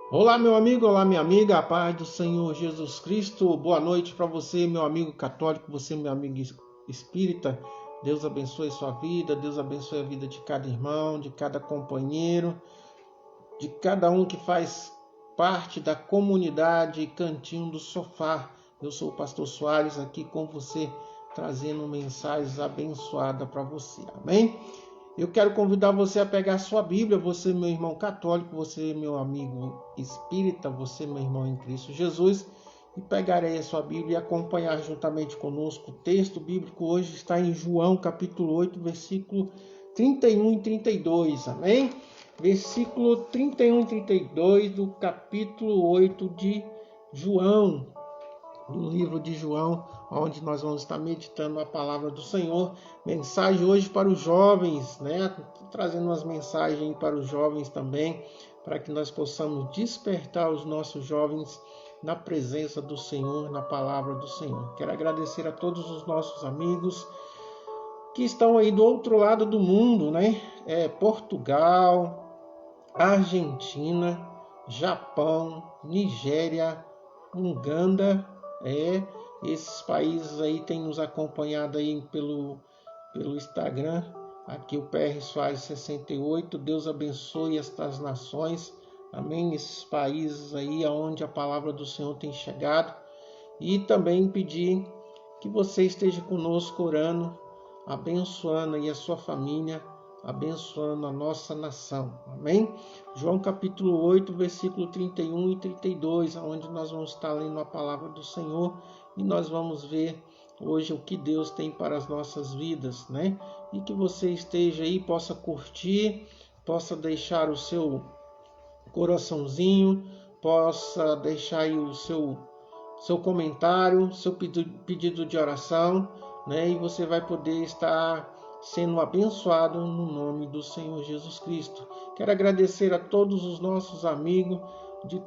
Olá, meu amigo, olá, minha amiga, a paz do Senhor Jesus Cristo. Boa noite para você, meu amigo católico, você, meu amigo espírita. Deus abençoe sua vida, Deus abençoe a vida de cada irmão, de cada companheiro, de cada um que faz parte da comunidade Cantinho do Sofá. Eu sou o pastor Soares aqui com você, trazendo mensagens abençoadas para você. Amém? Eu quero convidar você a pegar sua Bíblia, você, meu irmão católico, você, meu amigo espírita, você, meu irmão em Cristo Jesus, e pegar aí a sua Bíblia e acompanhar juntamente conosco. O texto bíblico hoje está em João, capítulo 8, versículo 31 e 32, amém? Versículo 31 e 32 do capítulo 8 de João, do livro de João, onde nós vamos estar meditando a palavra do Senhor. Mensagem hoje para os jovens, né? Trazendo umas mensagens para os jovens também, para que nós possamos despertar os nossos jovens na presença do Senhor, na palavra do Senhor. Quero agradecer a todos os nossos amigos que estão aí do outro lado do mundo, né? Portugal, Argentina, Japão, Nigéria, Uganda, esses países aí têm nos acompanhado aí pelo Instagram, aqui o PR Soares 68, Deus abençoe estas nações, amém, esses países aí onde a palavra do Senhor tem chegado, e também pedir que você esteja conosco orando, abençoando aí a sua família, abençoando a nossa nação, amém? João capítulo 8, versículo 31 e 32, onde nós vamos estar lendo a palavra do Senhor e nós vamos ver hoje o que Deus tem para as nossas vidas, né? E que você esteja aí, possa curtir, possa deixar o seu coraçãozinho, possa deixar aí o seu comentário, seu pedido de oração, né? E você vai poder estar sendo abençoado no nome do Senhor Jesus Cristo. Quero agradecer a todos os nossos amigos de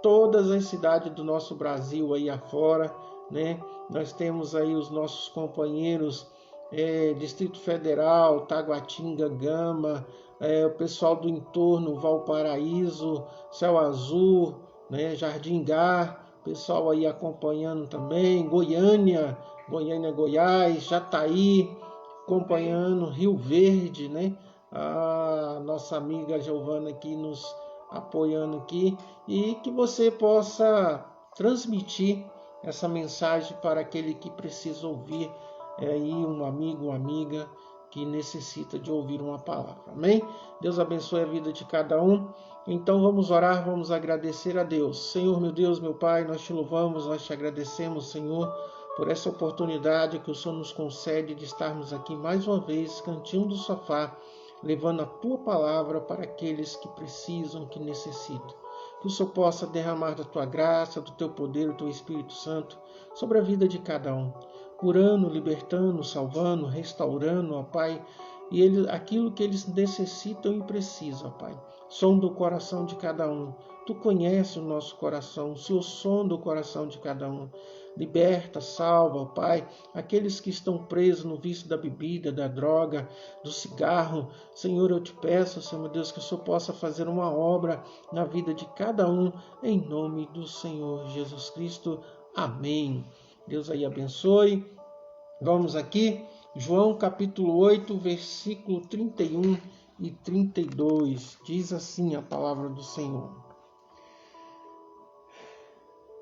todas as cidades do nosso Brasil aí afora, né? Nós temos aí os nossos companheiros Distrito Federal, Taguatinga, Gama, o pessoal do entorno, Valparaíso, Céu Azul, né? Jardim Gar, pessoal aí acompanhando também, Goiânia, Goiás, Jataí, acompanhando, Rio Verde, né? A nossa amiga Giovana aqui nos apoiando aqui, e que você possa transmitir essa mensagem para aquele que precisa ouvir, aí um amigo, uma amiga que necessita de ouvir uma palavra, amém? Deus abençoe a vida de cada um. Então vamos orar, vamos agradecer a Deus. Senhor, meu Deus, meu Pai, nós te louvamos, nós te agradecemos, Senhor, por essa oportunidade que o Senhor nos concede de estarmos aqui mais uma vez, Cantinho do Sofá, levando a tua palavra para aqueles que precisam, que necessitam. Que o Senhor possa derramar da tua graça, do teu poder, do teu Espírito Santo sobre a vida de cada um, curando, libertando, salvando, restaurando, ó Pai, e aquilo que eles necessitam e precisam, ó Pai. Sonda o coração de cada um. Tu conheces o nosso coração, o Senhor sonda o coração de cada um. Liberta, salva, ó Pai, aqueles que estão presos no vício da bebida, da droga, do cigarro. Senhor, eu te peço, Senhor meu Deus, que o Senhor possa fazer uma obra na vida de cada um, em nome do Senhor Jesus Cristo. Amém. Deus aí abençoe. Vamos aqui, João capítulo 8, versículo 31 e 32. Diz assim a palavra do Senhor.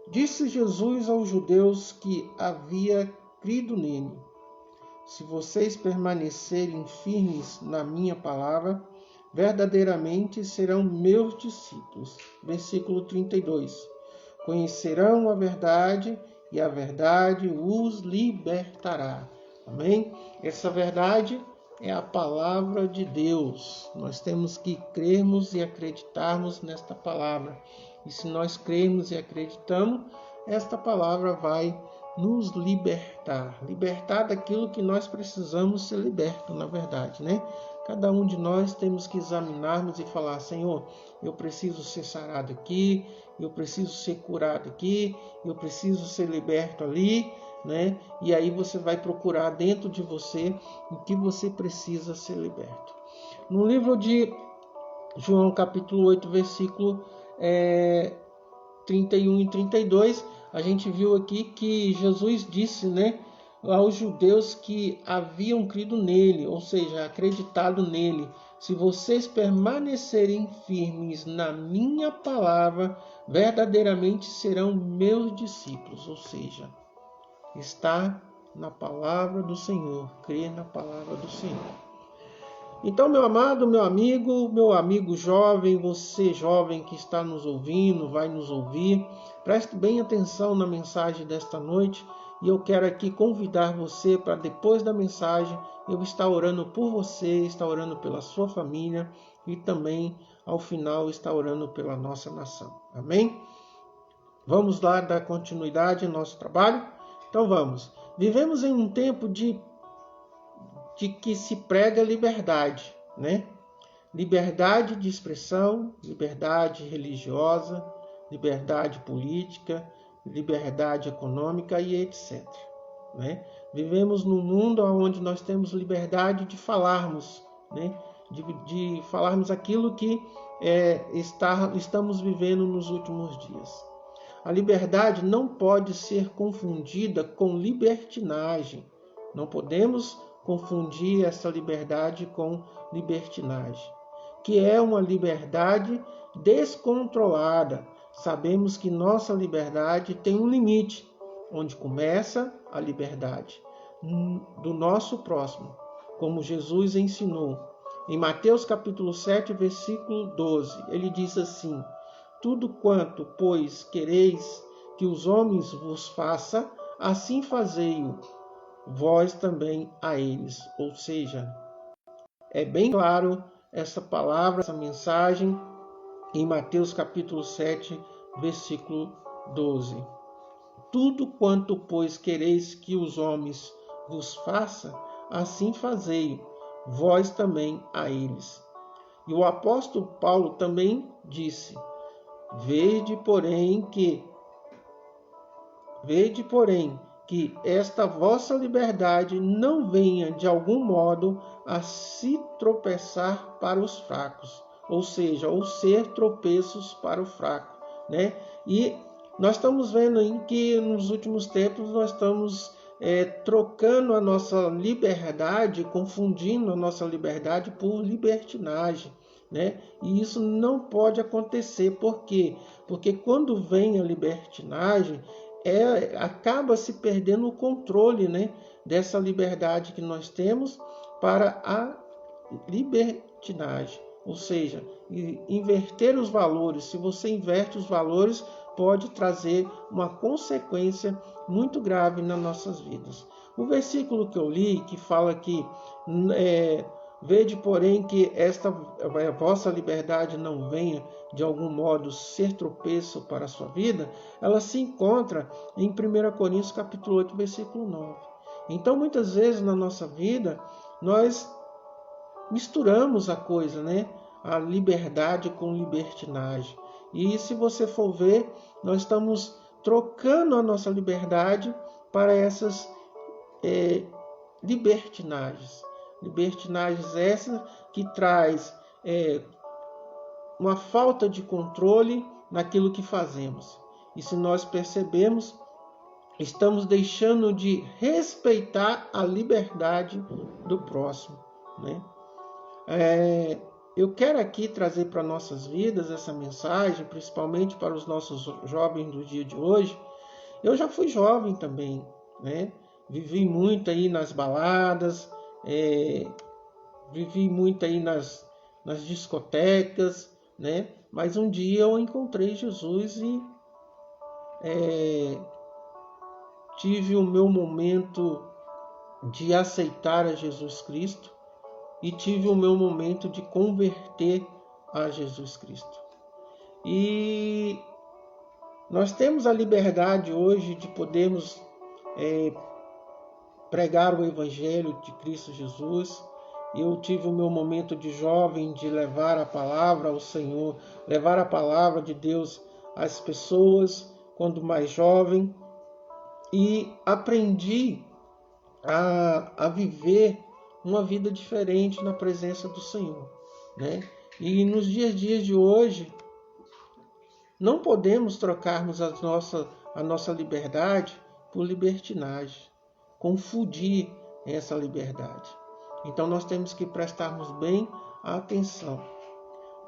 Disse Jesus aos judeus que havia crido nele: se vocês permanecerem firmes na minha palavra, verdadeiramente serão meus discípulos. Versículo 32. Conhecerão a verdade e a verdade os libertará. Amém? Essa verdade é a palavra de Deus. Nós temos que crermos e acreditarmos nesta palavra. E se nós cremos e acreditamos, esta palavra vai nos libertar. Libertar daquilo que nós precisamos ser liberto, na verdade, né? Cada um de nós temos que examinarmos e falar: Senhor, eu preciso ser sarado aqui, eu preciso ser curado aqui, eu preciso ser liberto ali, né? E aí você vai procurar dentro de você o que você precisa ser liberto. No livro de João capítulo 8, versículo 31 e 32, a gente viu aqui que Jesus disse, né, aos judeus que haviam crido nele, ou seja, acreditado nele: se vocês permanecerem firmes na minha palavra, verdadeiramente serão meus discípulos. Ou seja, está na palavra do Senhor, crer na palavra do Senhor. Então, meu amado, meu amigo jovem, você jovem que está nos ouvindo, vai nos ouvir, preste bem atenção na mensagem desta noite, e eu quero aqui convidar você para, depois da mensagem, eu estar orando por você, estar orando pela sua família e também, ao final, estar orando pela nossa nação. Amém? Vamos lá dar continuidade ao nosso trabalho? Então vamos. Vivemos em um tempo de que se prega liberdade, né? Liberdade de expressão, liberdade religiosa, liberdade política, liberdade econômica e etc. Né? Vivemos num mundo onde nós temos liberdade de falarmos, né? de falarmos aquilo que estamos vivendo nos últimos dias. A liberdade não pode ser confundida com libertinagem. Não podemos confundir essa liberdade com libertinagem, que é uma liberdade descontrolada. Sabemos que nossa liberdade tem um limite, onde começa a liberdade do nosso próximo, como Jesus ensinou. Em Mateus capítulo 7, versículo 12, ele diz assim: tudo quanto, pois, quereis que os homens vos façam, assim fazei-o vós também a eles. Ou seja, é bem claro essa palavra, essa mensagem em Mateus capítulo 7, versículo 12. Tudo quanto, pois, quereis que os homens vos façam, assim fazei vós também a eles. E o apóstolo Paulo também disse: Vede, porém, que esta vossa liberdade não venha de algum modo a se tropeçar para os fracos, ou seja, ou ser tropeços para o fraco, né? E nós estamos vendo aí que nos últimos tempos nós estamos trocando a nossa liberdade, confundindo a nossa liberdade por libertinagem, né? E isso não pode acontecer. Por quê? Porque quando vem a libertinagem, acaba se perdendo o controle, né, dessa liberdade que nós temos para a libertinagem. Ou seja, inverter os valores. Se você inverte os valores, pode trazer uma consequência muito grave nas nossas vidas. O versículo que eu li, que fala que vede, porém, que esta vossa liberdade não venha de algum modo ser tropeço para a sua vida, ela se encontra em 1 Coríntios capítulo 8, versículo 9. Então, muitas vezes na nossa vida, nós misturamos a coisa, né? A liberdade com libertinagem. E se você for ver, nós estamos trocando a nossa liberdade para essas libertinagens. Libertinagens essas que traz uma falta de controle naquilo que fazemos. E se nós percebemos, estamos deixando de respeitar a liberdade do próximo, né? Eu quero aqui trazer para nossas vidas essa mensagem, principalmente para os nossos jovens do dia de hoje. Eu já fui jovem também, né? Vivi muito aí nas baladas, vivi muito aí nas discotecas, né? Mas um dia eu encontrei Jesus e tive o meu momento de aceitar a Jesus Cristo e tive o meu momento de converter a Jesus Cristo. E nós temos a liberdade hoje de podermos pregar o Evangelho de Cristo Jesus. Eu tive o meu momento de jovem de levar a palavra ao Senhor, levar a palavra de Deus às pessoas quando mais jovem, e aprendi a viver uma vida diferente na presença do Senhor, né? E nos dias de hoje, Não podemos trocarmos a nossa liberdade por libertinagem, confundir essa liberdade. Então nós temos que prestarmos bem atenção.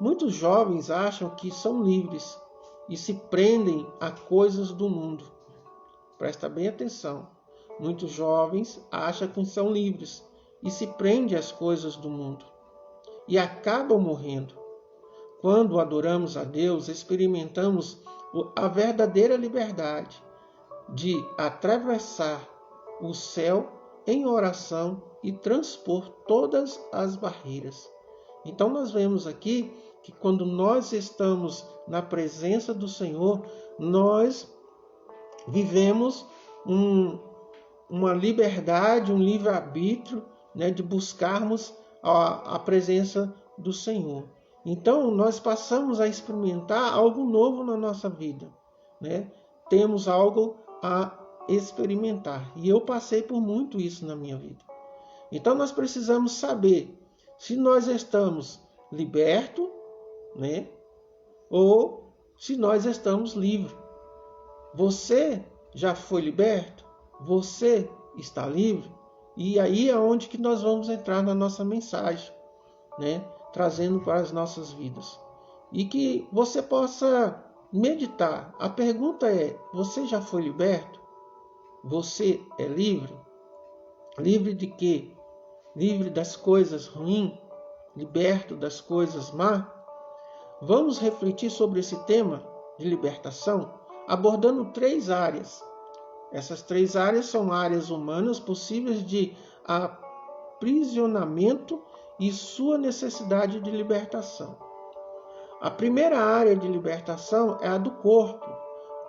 Muitos jovens acham que são livres e se prendem a coisas do mundo. Presta bem atenção. Muitos jovens acham que são livres e se prendem às coisas do mundo e acabam morrendo. Quando adoramos a Deus, experimentamos a verdadeira liberdade de atravessar o céu em oração e transpor todas as barreiras. Então nós vemos aqui que quando nós estamos na presença do Senhor, nós vivemos uma liberdade, um livre-arbítrio, né, de buscarmos a presença do Senhor. Então nós passamos a experimentar algo novo na nossa vida, né? Temos algo a experimentar. E eu passei por muito isso na minha vida. Então nós precisamos saber se nós estamos libertos, né? Ou se nós estamos livres. Você já foi liberto? Você está livre? E aí é onde que nós vamos entrar na nossa mensagem, né? Trazendo para as nossas vidas. E que você possa meditar. A pergunta é: você já foi liberto? Você é livre? Livre de quê? Livre das coisas ruins? Liberto das coisas más? Vamos refletir sobre esse tema de libertação, abordando 3 áreas. Essas 3 áreas são áreas humanas possíveis de aprisionamento e sua necessidade de libertação. A primeira área de libertação é a do corpo,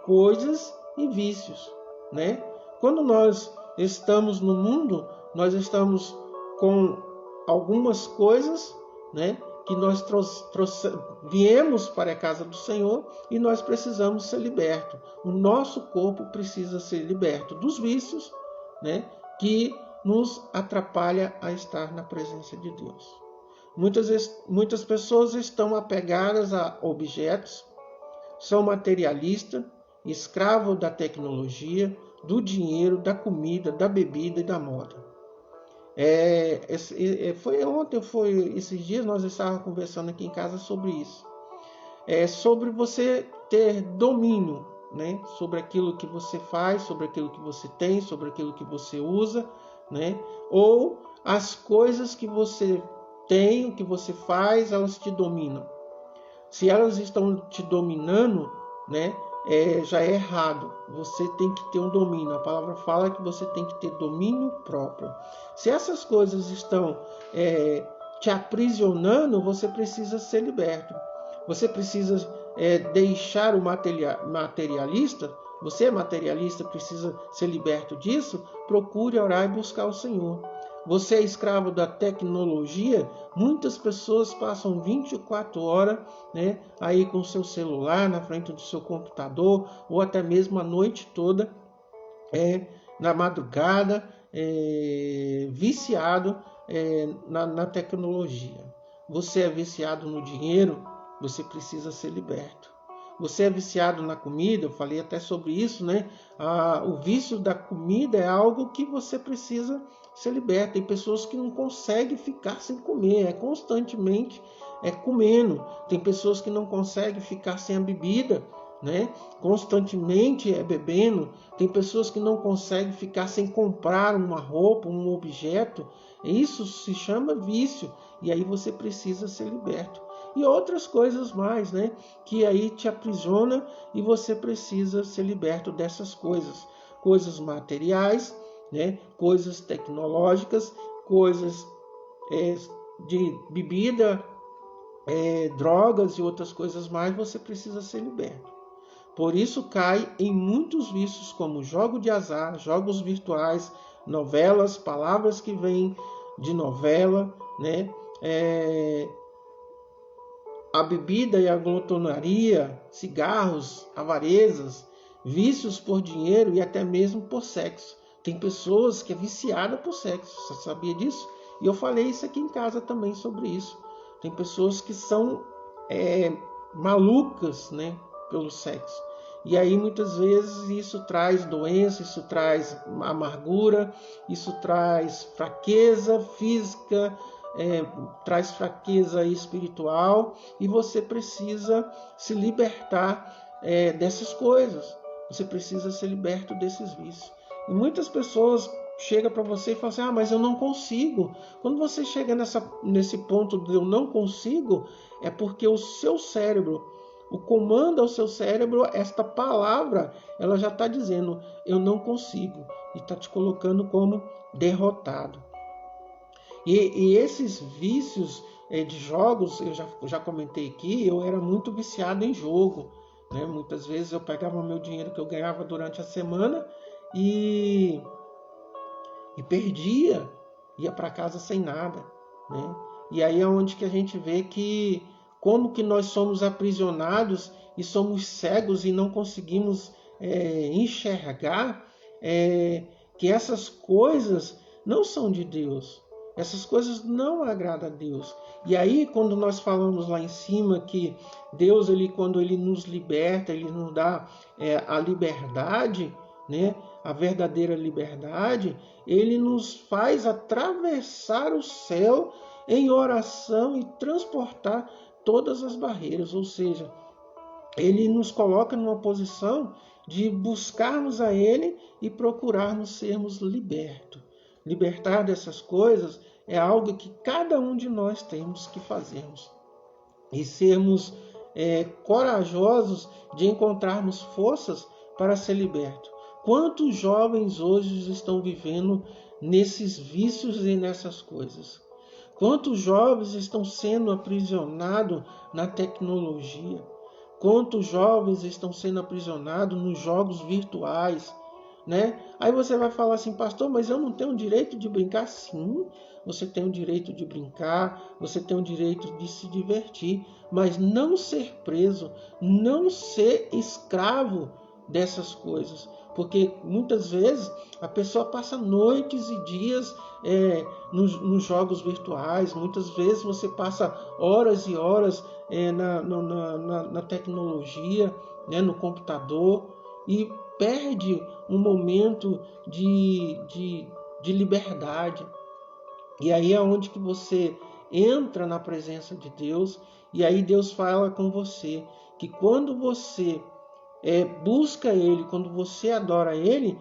coisas e vícios, né? Quando nós estamos no mundo, nós estamos com algumas coisas, né, que nós viemos para a casa do Senhor e nós precisamos ser libertos. O nosso corpo precisa ser liberto dos vícios, né, que nos atrapalha a estar na presença de Deus. Muitas pessoas estão apegadas a objetos, são materialistas, escravos da tecnologia, do dinheiro, da comida, da bebida e da moda. Esses dias nós estávamos conversando aqui em casa sobre isso. Sobre você ter domínio, né? Sobre aquilo que você faz, sobre aquilo que você tem, sobre aquilo que você usa, né? Ou as coisas que você tem, que você faz, elas te dominam. Se elas estão te dominando, né? Já é errado. Você tem que ter um domínio. A palavra fala que você tem que ter domínio próprio. Se essas coisas estão te aprisionando, você precisa ser liberto. Você precisa deixar o materialista. Você é materialista, precisa ser liberto disso. Procure orar e buscar o Senhor. Você é escravo da tecnologia. Muitas pessoas passam 24 horas, né, aí com o seu celular na frente do seu computador, ou até mesmo a noite toda, na madrugada, viciado na tecnologia. Você é viciado no dinheiro, você precisa ser liberto. Você é viciado na comida, eu falei até sobre isso, né? O vício da comida é algo que você precisa ser liberto. Tem pessoas que não conseguem ficar sem comer, constantemente comendo. Tem pessoas que não conseguem ficar sem a bebida, né? Constantemente bebendo. Tem pessoas que não conseguem ficar sem comprar uma roupa, um objeto. Isso se chama vício. E aí você precisa ser liberto. E outras coisas mais, né? Que aí te aprisiona e você precisa ser liberto dessas coisas. Coisas materiais, né? Coisas tecnológicas, coisas de bebida, drogas e outras coisas mais, você precisa ser liberto. Por isso cai em muitos vícios como jogo de azar, jogos virtuais, novelas, palavras que vêm de novela, né? A bebida e a glutonaria, cigarros, avarezas, vícios por dinheiro e até mesmo por sexo. Tem pessoas que é viciada por sexo, você sabia disso? E eu falei isso aqui em casa também sobre isso. Tem pessoas que são malucas, né, pelo sexo. E aí muitas vezes isso traz doença, isso traz amargura, isso traz fraqueza física, traz fraqueza espiritual, e você precisa se libertar dessas coisas. Você precisa ser liberto desses vícios. E muitas pessoas chegam para você e falam assim: mas eu não consigo. Quando você chega nesse ponto de eu não consigo, é porque o seu cérebro, o comando ao seu cérebro, esta palavra, ela já está dizendo: eu não consigo. E está te colocando como derrotado. E esses vícios de jogos, eu já comentei aqui, eu era muito viciado em jogo. Né? Muitas vezes eu pegava o meu dinheiro que eu ganhava durante a semana e perdia, ia para casa sem nada. Né? E aí é onde que a gente vê que como que nós somos aprisionados e somos cegos e não conseguimos enxergar que essas coisas não são de Deus. Essas coisas não agradam a Deus. E aí, quando nós falamos lá em cima que Deus, quando Ele nos liberta, Ele nos dá a liberdade, né? A verdadeira liberdade, Ele nos faz atravessar o céu em oração e transportar todas as barreiras. Ou seja, Ele nos coloca numa posição de buscarmos a Ele e procurarmos sermos libertos. Libertar dessas coisas é algo que cada um de nós temos que fazermos. E sermos corajosos de encontrarmos forças para ser libertos. Quantos jovens hoje estão vivendo nesses vícios e nessas coisas? Quantos jovens estão sendo aprisionados na tecnologia? Quantos jovens estão sendo aprisionados nos jogos virtuais? Né? Aí você vai falar assim: pastor, mas eu não tenho o direito de brincar? Sim, você tem o direito de brincar, você tem o direito de se divertir, mas não ser preso, não ser escravo dessas coisas. Porque muitas vezes a pessoa passa noites e dias nos jogos virtuais, muitas vezes você passa horas e horas na tecnologia, né, no computador, e perde um momento de liberdade. E aí é onde que você entra na presença de Deus, e aí Deus fala com você que quando você busca Ele, quando você adora Ele,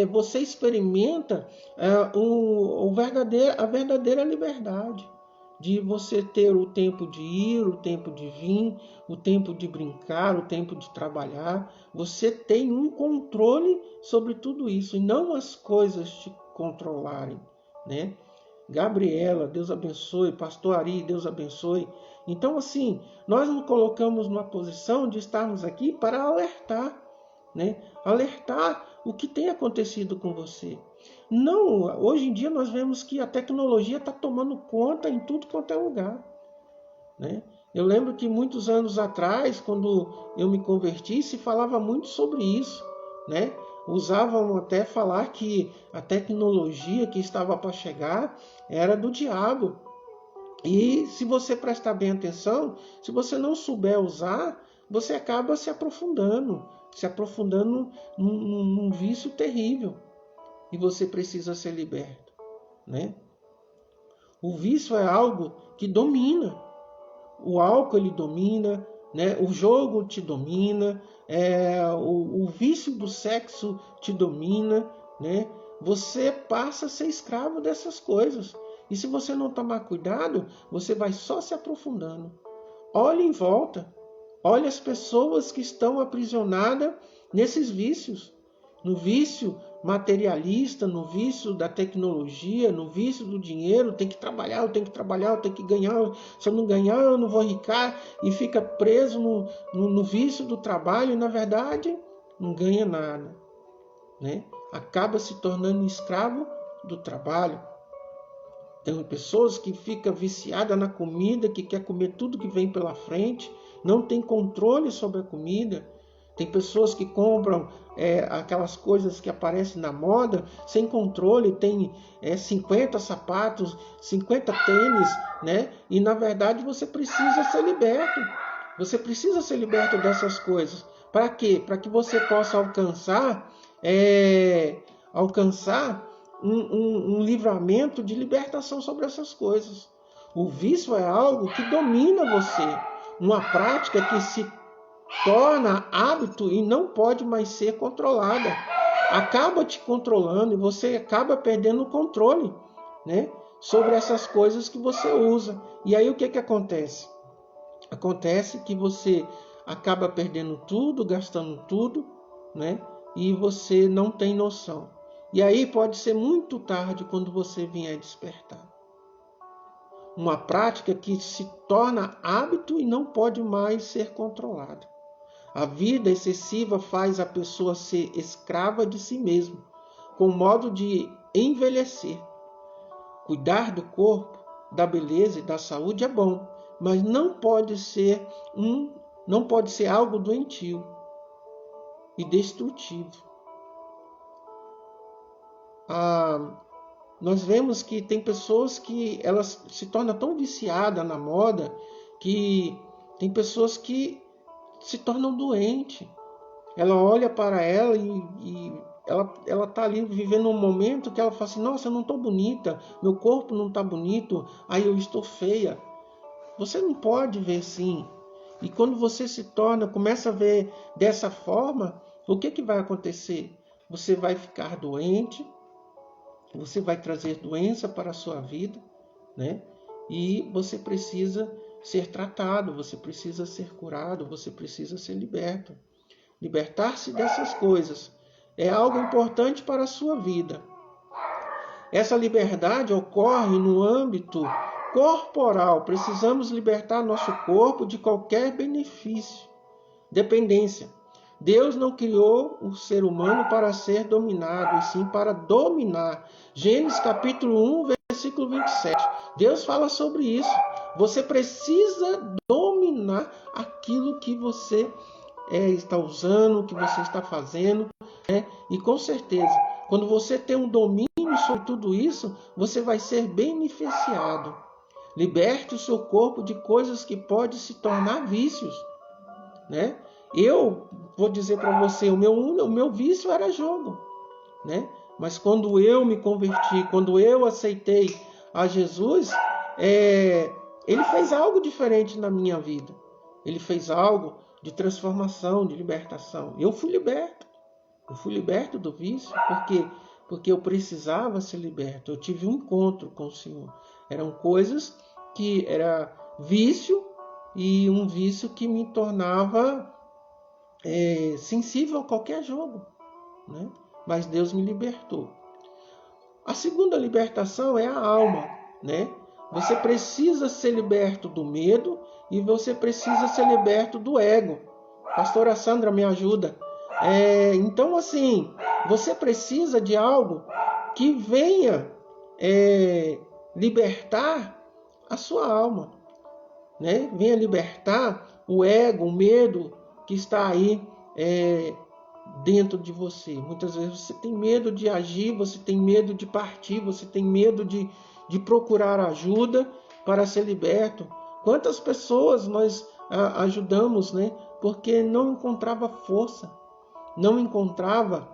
você experimenta a verdadeira liberdade. De você ter o tempo de ir, o tempo de vir, o tempo de brincar, o tempo de trabalhar. Você tem um controle sobre tudo isso e não as coisas te controlarem, né? Gabriela, Deus abençoe. Pastor Ari, Deus abençoe. Então, assim, nós nos colocamos numa posição de estarmos aqui para alertar, né? Alertar o que tem acontecido com você. Não, hoje em dia nós vemos que a tecnologia está tomando conta em tudo quanto é lugar, né? Eu lembro que muitos anos atrás, quando eu me converti, se falava muito sobre isso, né? Usavam até falar que a tecnologia que estava para chegar era do diabo. E se você prestar bem atenção, se você não souber usar, você acaba se aprofundando num vício terrível. E você precisa ser liberto, né? O vício é algo que domina. O álcool ele domina, né? O jogo te domina, o vício do sexo te domina, né? Você passa a ser escravo dessas coisas. E se você não tomar cuidado, você vai só se aprofundando. Olhe em volta. Olhe as pessoas que estão aprisionadas nesses vícios. No vício materialista, no vício da tecnologia, no vício do dinheiro. Tem que trabalhar, eu tenho que ganhar. Se eu não ganhar, eu não vou ricar. E fica preso no vício do trabalho e, na verdade, não ganha nada, né? Acaba se tornando escravo do trabalho. Tem pessoas que ficam viciadas na comida, que quer comer tudo que vem pela frente, não tem controle sobre a comida. Tem pessoas que compram aquelas coisas que aparecem na moda sem controle, tem 50 sapatos, 50 tênis, né? E na verdade você precisa ser liberto. Você precisa ser liberto dessas coisas. Para quê? Para que você possa alcançar um livramento de libertação sobre essas coisas. O vício é algo que domina você, uma prática que se torna hábito e não pode mais ser controlada. Acaba te controlando e você acaba perdendo o controle, né, sobre essas coisas que você usa. E aí o que acontece? Acontece que você acaba perdendo tudo, gastando tudo, né, e você não tem noção. E aí pode ser muito tarde quando você vier despertar. Uma prática que se torna hábito e não pode mais ser controlada. A vida excessiva faz a pessoa ser escrava de si mesma, com modo de envelhecer. Cuidar do corpo, da beleza e da saúde é bom, mas não pode ser algo doentio e destrutivo. Nós vemos que tem pessoas que elas se tornam tão viciadas na moda que tem pessoas que se tornam doentes. Ela olha para ela e ela está ali vivendo um momento que ela fala assim: nossa, eu não estou bonita, meu corpo não está bonito, aí eu estou feia. Você não pode ver assim. E quando você começa a ver dessa forma, o que vai acontecer? Você vai ficar doente, você vai trazer doença para a sua vida, né? E você precisa ser tratado, você precisa ser curado, você precisa ser liberto. Libertar-se dessas coisas é algo importante para a sua vida. Essa liberdade ocorre no âmbito corporal. Precisamos libertar nosso corpo de qualquer benefício, dependência. Deus não criou o ser humano para ser dominado, e sim para dominar. Gênesis capítulo 1, versículo 27. Deus fala sobre isso. Você precisa dominar aquilo que você está usando, o que você está fazendo, né? E com certeza, quando você tem um domínio sobre tudo isso, você vai ser beneficiado. Liberte o seu corpo de coisas que podem se tornar vícios, né? Eu vou dizer para você, o meu vício era jogo, né? Mas quando eu me converti, quando eu aceitei a Jesus, ele fez algo diferente na minha vida. Ele fez algo de transformação, de libertação. Eu fui liberto do vício, porque eu precisava ser liberto. Eu tive um encontro com o Senhor. Eram coisas que era vício, e um vício que me tornava sensível a qualquer jogo, né? Mas Deus me libertou. A segunda libertação é a alma, né? Você precisa ser liberto do medo e você precisa ser liberto do ego. Pastora Sandra, me ajuda. Então, assim, você precisa de algo que venha libertar a sua alma, né? Venha libertar o ego, o medo que está aí dentro de você. Muitas vezes você tem medo de agir, você tem medo de partir, você tem medo de procurar ajuda para ser liberto. Quantas pessoas nós ajudamos, né? Porque não encontrava força, não encontrava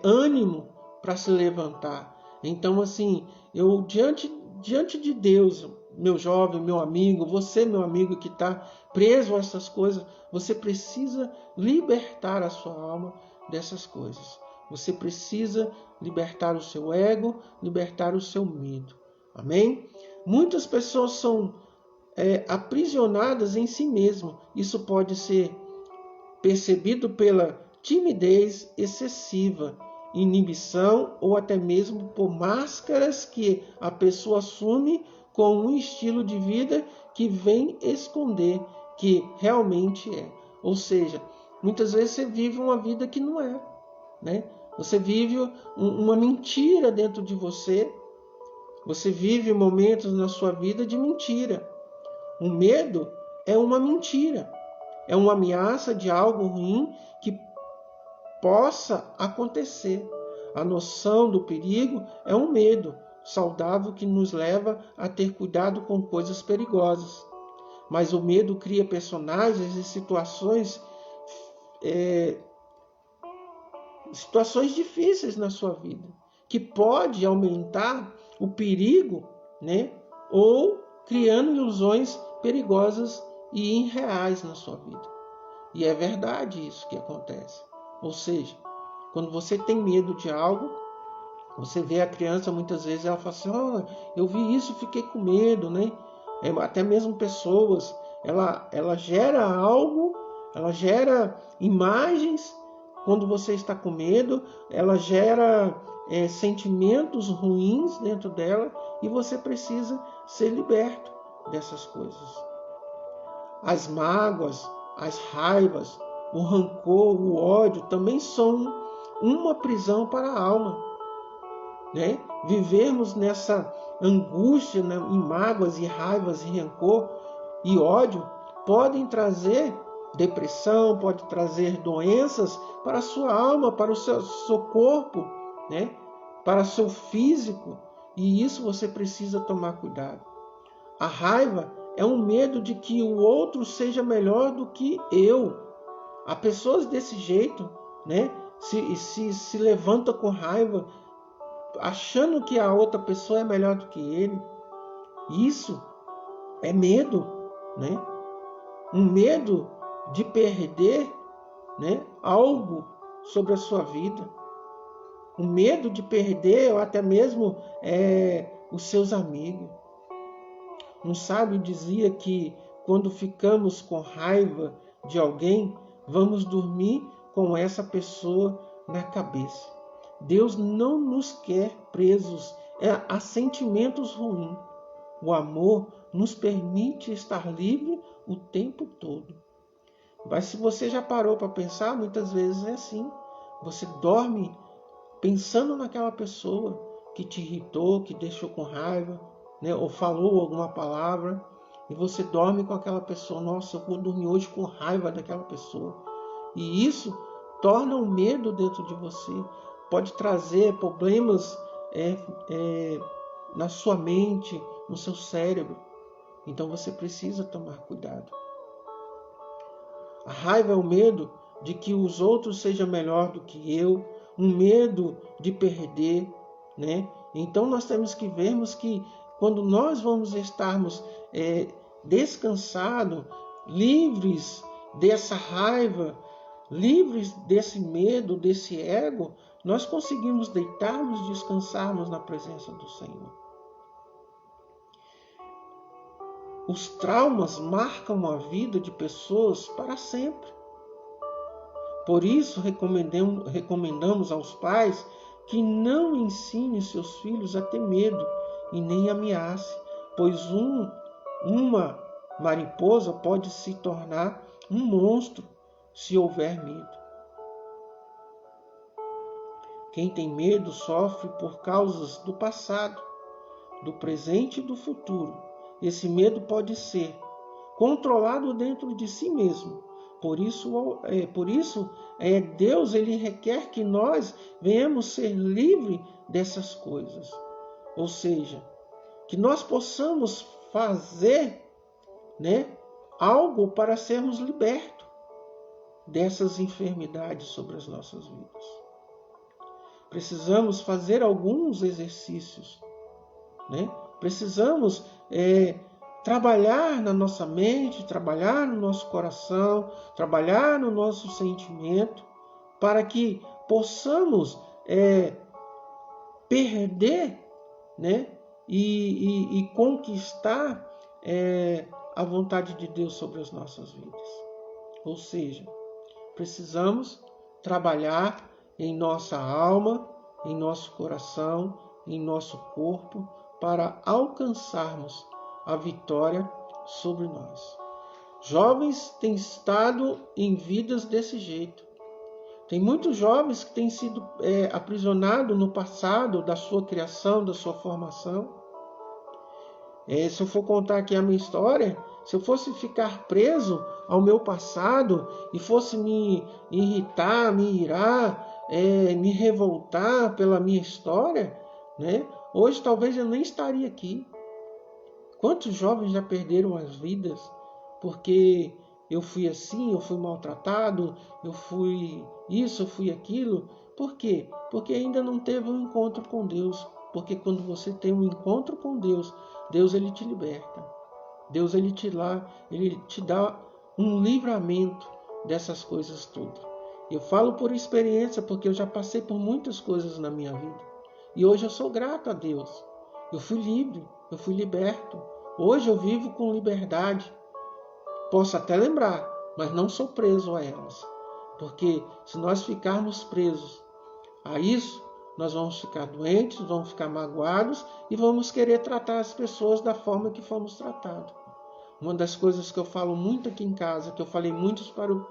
ânimo para se levantar. Então, assim, eu diante de Deus, meu jovem, meu amigo, você, meu amigo que está preso a essas coisas, você precisa libertar a sua alma dessas coisas. Você precisa libertar o seu ego, libertar o seu medo. Amém? Muitas pessoas são aprisionadas em si mesmas. Isso pode ser percebido pela timidez excessiva, inibição ou até mesmo por máscaras que a pessoa assume com um estilo de vida que vem esconder que realmente é. Ou seja, muitas vezes você vive uma vida que não é, né? Você vive uma mentira dentro de você. Você vive momentos na sua vida de mentira. O medo é uma mentira. É uma ameaça de algo ruim que possa acontecer. A noção do perigo é um medo saudável que nos leva a ter cuidado com coisas perigosas. mas o medo cria personagens e situações difíceis na sua vida, que pode aumentar o perigo, né? Ou criando ilusões perigosas e irreais na sua vida. E é verdade isso que acontece. Ou seja, quando você tem medo de algo, você vê a criança, muitas vezes ela fala assim, eu vi isso, fiquei com medo, né? Até mesmo pessoas, ela gera algo, ela gera imagens quando você está com medo, ela gera sentimentos ruins dentro dela e você precisa ser liberto dessas coisas. As mágoas, as raivas, o rancor, o ódio também são uma prisão para a alma. Né? Vivermos nessa angústia, né, em mágoas e raivas e rancor e ódio podem trazer depressão, pode trazer doenças para a sua alma, para o seu corpo, né? Para o seu físico, e isso você precisa tomar cuidado. A raiva é um medo de que o outro seja melhor do que eu. Há pessoas desse jeito, né? Se levanta com raiva, achando que a outra pessoa é melhor do que ele. Isso é medo, né? Um medo de perder, né, algo sobre a sua vida. Um medo de perder ou até mesmo os seus amigos. Um sábio dizia que quando ficamos com raiva de alguém, vamos dormir com essa pessoa na cabeça. Deus não nos quer presos a sentimentos ruins. O amor nos permite estar livre o tempo todo. Mas se você já parou para pensar, muitas vezes é assim. Você dorme pensando naquela pessoa que te irritou, que deixou com raiva, né? Ou falou alguma palavra, e você dorme com aquela pessoa. Nossa, eu vou dormir hoje com raiva daquela pessoa. E isso torna um medo dentro de você. Pode trazer problemas na sua mente, no seu cérebro. Então você precisa tomar cuidado. A raiva é o medo de que os outros sejam melhor do que eu, um medo de perder, né? Então nós temos que vermos que quando nós vamos estarmos descansados, livres dessa raiva, livres desse medo, desse ego, nós conseguimos deitarmos, descansarmos na presença do Senhor. Os traumas marcam a vida de pessoas para sempre. Por isso, recomendamos aos pais que não ensinem seus filhos a ter medo e nem ameace, pois uma mariposa pode se tornar um monstro se houver medo. Quem tem medo sofre por causas do passado, do presente e do futuro. Esse medo pode ser controlado dentro de si mesmo. Por isso Deus ele requer que nós venhamos ser livres dessas coisas. Ou seja, que nós possamos fazer, né, algo para sermos libertos dessas enfermidades sobre as nossas vidas. Precisamos fazer alguns exercícios, né? Precisamos trabalhar na nossa mente, trabalhar no nosso coração, trabalhar no nosso sentimento, para que possamos perder, né? E conquistar a vontade de Deus sobre as nossas vidas. Ou seja, precisamos trabalhar em nossa alma, em nosso coração, em nosso corpo, para alcançarmos a vitória sobre nós. Jovens têm estado em vidas desse jeito. Tem muitos jovens que têm sido aprisionados no passado da sua criação, da sua formação. Se eu for contar aqui a minha história, se eu fosse ficar preso ao meu passado e fosse me irritar, me irar, me revoltar pela minha história, né? Hoje talvez eu nem estaria aqui. Quantos jovens já perderam as vidas porque eu fui assim, eu fui maltratado, eu fui isso, eu fui aquilo. Por quê? Porque ainda não teve um encontro com Deus. Porque quando você tem um encontro com Deus, Deus ele te liberta. Deus ele te dá um livramento dessas coisas todas. Eu falo por experiência, porque eu já passei por muitas coisas na minha vida. E hoje eu sou grato a Deus. Eu fui livre, eu fui liberto. Hoje eu vivo com liberdade. Posso até lembrar, mas não sou preso a elas. Porque se nós ficarmos presos a isso, nós vamos ficar doentes, vamos ficar magoados e vamos querer tratar as pessoas da forma que fomos tratados. Uma das coisas que eu falo muito aqui em casa, que eu falei muito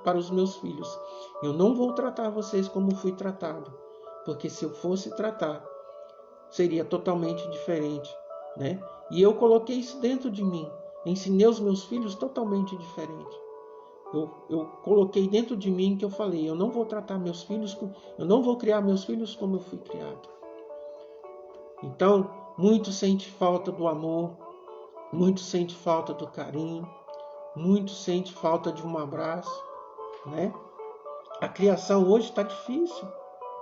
para os meus filhos, eu não vou tratar vocês como fui tratado, porque se eu fosse tratar, seria totalmente diferente, né? E eu coloquei isso dentro de mim, ensinei os meus filhos totalmente diferente. Eu coloquei dentro de mim que eu falei, eu não vou tratar meus filhos, eu não vou criar meus filhos como eu fui criado. Então, muito sente falta do amor, muito sente falta do carinho, muito sente falta de um abraço, né? A criação hoje está difícil,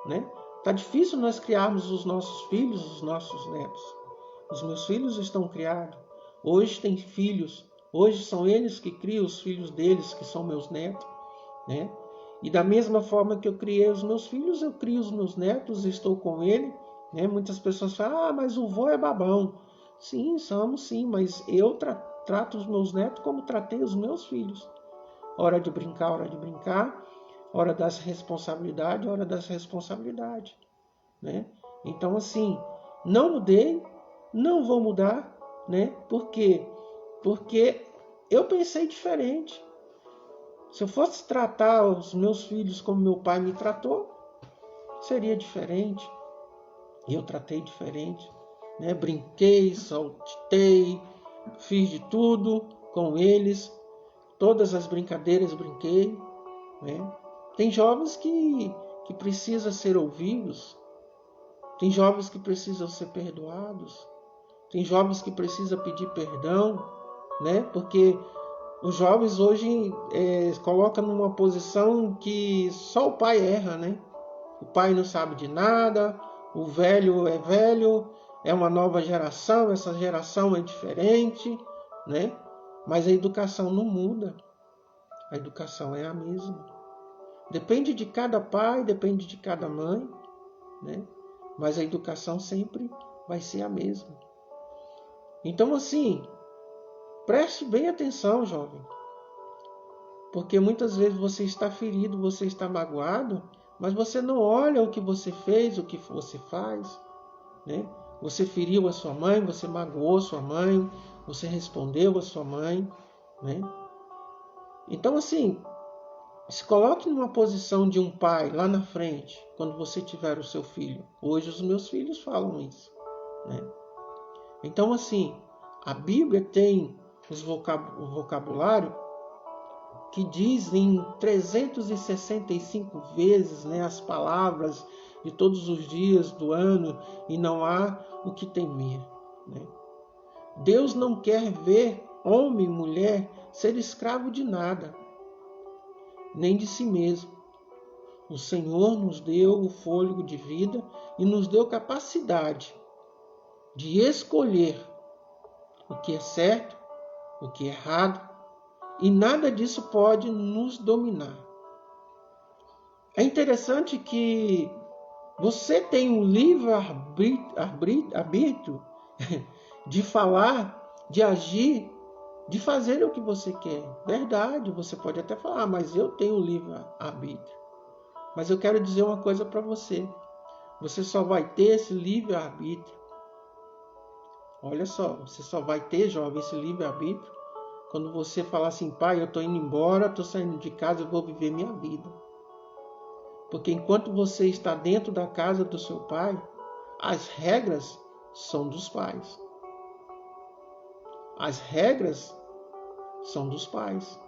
né? Está difícil nós criarmos os nossos filhos, os nossos netos. Os meus filhos estão criados. Hoje têm filhos. Hoje são eles que criam os filhos deles, que são meus netos, né? E da mesma forma que eu criei os meus filhos, eu crio os meus netos, estou com ele, né? Muitas pessoas falam, mas o vô é babão. Sim, somos sim, mas eu trato os meus netos como tratei os meus filhos. Hora de brincar, hora das responsabilidades, hora das responsabilidades, né? Então, assim, não mudei, não vou mudar, né? Por quê? Porque eu pensei diferente. Se eu fosse tratar os meus filhos como meu pai me tratou, seria diferente. E eu tratei diferente, né? Brinquei, saltei, fiz de tudo com eles. Todas as brincadeiras brinquei, né? Tem jovens que precisam ser ouvidos. Tem jovens que precisam ser perdoados. Tem jovens que precisam pedir perdão, né? Porque os jovens hoje colocam numa posição que só o pai erra, né? O pai não sabe de nada, o velho, é uma nova geração, essa geração é diferente, né? Mas a educação não muda. A educação é a mesma. Depende de cada pai, depende de cada mãe, né? Mas a educação sempre vai ser a mesma. Então, assim, preste bem atenção, jovem. Porque muitas vezes você está ferido, você está magoado, mas você não olha o que você fez, o que você faz, né? Você feriu a sua mãe, você magoou a sua mãe, você respondeu a sua mãe, né? Então, assim, se coloque numa posição de um pai lá na frente, quando você tiver o seu filho. Hoje os meus filhos falam isso, né? Então, assim, a Bíblia tem o vocabulário que diz em 365 vezes, né, as palavras de todos os dias do ano, e não há o que temer, né? Deus não quer ver homem e mulher ser escravo de nada, nem de si mesmo. O Senhor nos deu o fôlego de vida e nos deu capacidade de escolher o que é certo, o que é errado, e nada disso pode nos dominar. É interessante que você tem um livre arbítrio de falar, de agir, de fazer o que você quer. Verdade, você pode até falar, mas eu tenho livre arbítrio. Mas eu quero dizer uma coisa para você. Você só vai ter esse livre arbítrio. Olha só, você só vai ter, jovem, esse livre arbítrio quando você falar assim, pai, eu estou indo embora, estou saindo de casa, eu vou viver minha vida. Porque enquanto você está dentro da casa do seu pai, as regras são dos pais. As regras são dos pais.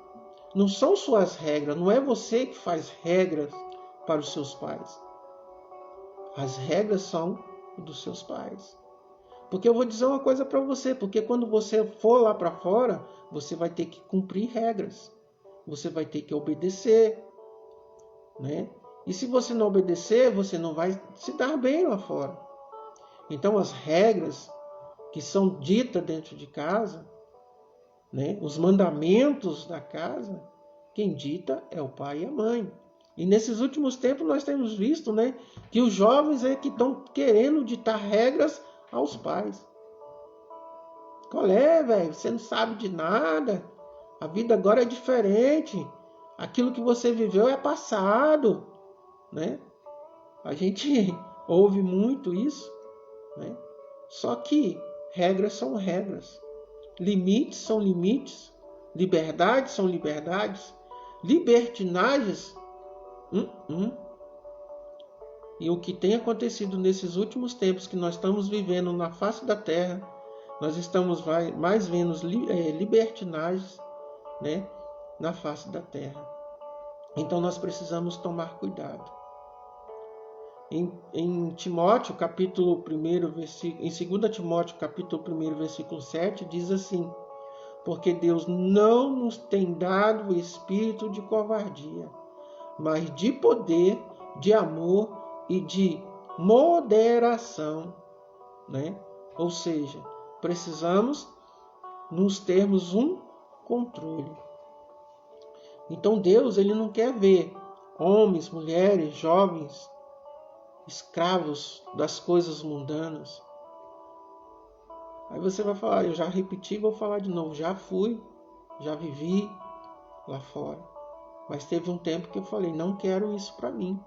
Não são suas regras, não é você que faz regras para os seus pais. As regras são dos seus pais. Porque eu vou dizer uma coisa para você, porque quando você for lá para fora, você vai ter que cumprir regras. Você vai ter que obedecer, né? E se você não obedecer, você não vai se dar bem lá fora. Então as regras que são ditas dentro de casa, né? Os mandamentos da casa, quem dita é o pai e a mãe. E nesses últimos tempos nós temos visto, né, que os jovens é que estão querendo ditar regras aos pais. Qual é, velho? Você não sabe de nada. A vida agora é diferente. Aquilo que você viveu é passado, né? A gente ouve muito isso, né? Só que regras são regras. Limites são limites. Liberdades são liberdades. Libertinagens. E o que tem acontecido nesses últimos tempos que nós estamos vivendo na face da terra, nós estamos mais vendo libertinagens, né, na face da terra. Então nós precisamos tomar cuidado. Em Timóteo, capítulo 1, versículo, em 2 Timóteo, capítulo 1, versículo 7, diz assim: porque Deus não nos tem dado o espírito de covardia, mas de poder, de amor e de moderação, né? Ou seja, precisamos nos termos um controle. Então Deus, ele não quer ver homens, mulheres, jovens, escravos das coisas mundanas. Aí você vai falar, eu já repeti, vou falar de novo, já fui, já vivi lá fora. Mas teve um tempo que eu falei, não quero isso para mim.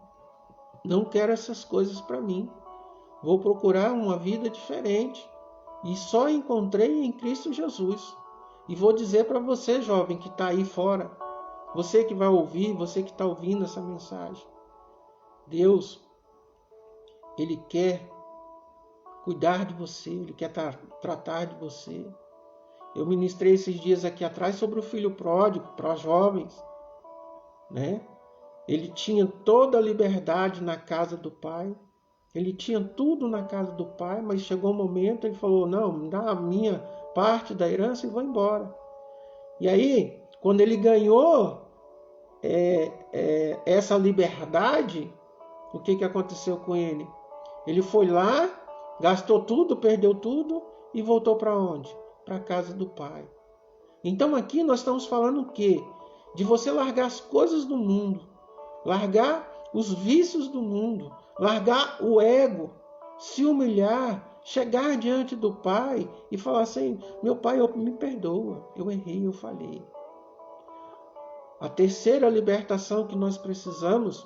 Não quero essas coisas para mim. Vou procurar uma vida diferente. E só encontrei em Cristo Jesus. E vou dizer para você, jovem, que está aí fora, você que vai ouvir, você que está ouvindo essa mensagem, Deus, Ele quer cuidar de você, Ele quer tratar de você. Eu ministrei esses dias aqui atrás sobre o filho pródigo para os jovens, né? Ele tinha toda a liberdade na casa do pai. Ele tinha tudo na casa do pai, mas chegou um momento ele falou, não, me dá a minha parte da herança e vou embora. E aí, quando ele ganhou essa liberdade, o que aconteceu com ele? Ele foi lá, gastou tudo, perdeu tudo e voltou para onde? Para a casa do pai. Então aqui nós estamos falando o quê? De você largar as coisas do mundo, largar os vícios do mundo, largar o ego, se humilhar, chegar diante do Pai e falar assim, meu Pai, me perdoa, eu errei, eu falhei. A terceira libertação que nós precisamos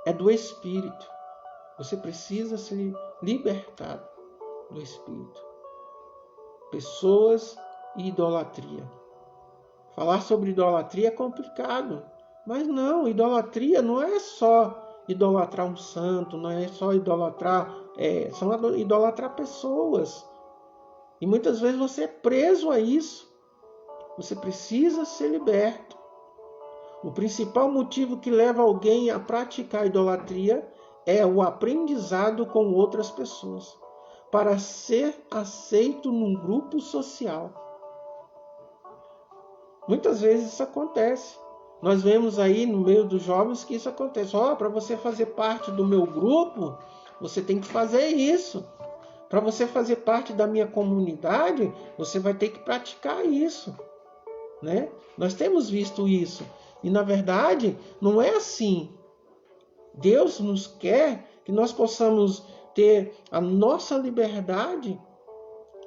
é do Espírito. Você precisa se libertar do Espírito. Pessoas e idolatria. Falar sobre idolatria é complicado. Mas não, idolatria não é só idolatrar um santo, não é só idolatrar, são idolatrar pessoas. E muitas vezes você é preso a isso. Você precisa ser liberto. O principal motivo que leva alguém a praticar idolatria é o aprendizado com outras pessoas, para ser aceito num grupo social. Muitas vezes isso acontece. Nós vemos aí no meio dos jovens que isso acontece. Para você fazer parte do meu grupo, você tem que fazer isso. Para você fazer parte da minha comunidade, você vai ter que praticar isso, né? Nós temos visto isso. E na verdade, não é assim. Deus nos quer que nós possamos ter a nossa liberdade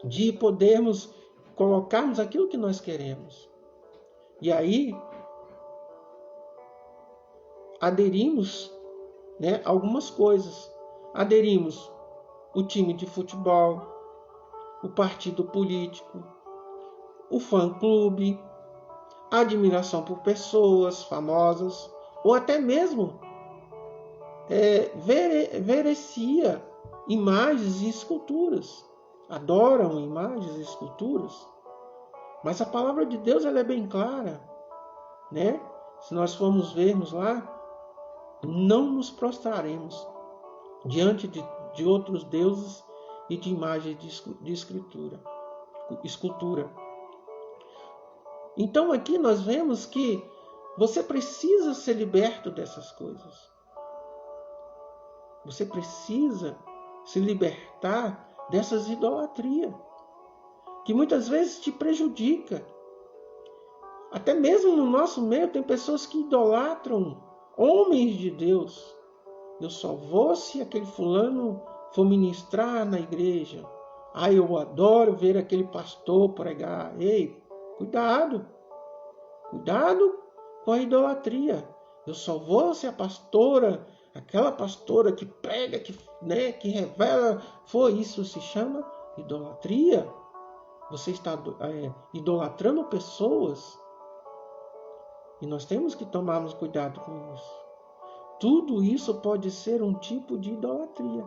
de podermos colocarmos aquilo que nós queremos. E aí, aderimos, né, algumas coisas. Aderimos o time de futebol, o partido político, o fã-clube, a admiração por pessoas famosas, ou até mesmo verecia imagens e esculturas. Adoram imagens e esculturas. Mas a palavra de Deus ela é bem clara, né? Se nós formos vermos lá, não nos prostraremos diante de outros deuses e de imagens de escultura. Então aqui nós vemos que você precisa ser liberto dessas coisas. Você precisa se libertar dessas idolatrias, que muitas vezes te prejudica. Até mesmo no nosso meio tem pessoas que idolatram homens de Deus. Eu só vou se aquele fulano for ministrar na igreja. Eu adoro ver aquele pastor pregar. Ei, cuidado. Cuidado com a idolatria. Eu só vou se a pastora, aquela pastora que prega, que revela, isso se chama idolatria. Você está idolatrando pessoas. E nós temos que tomarmos cuidado com isso. Tudo isso pode ser um tipo de idolatria.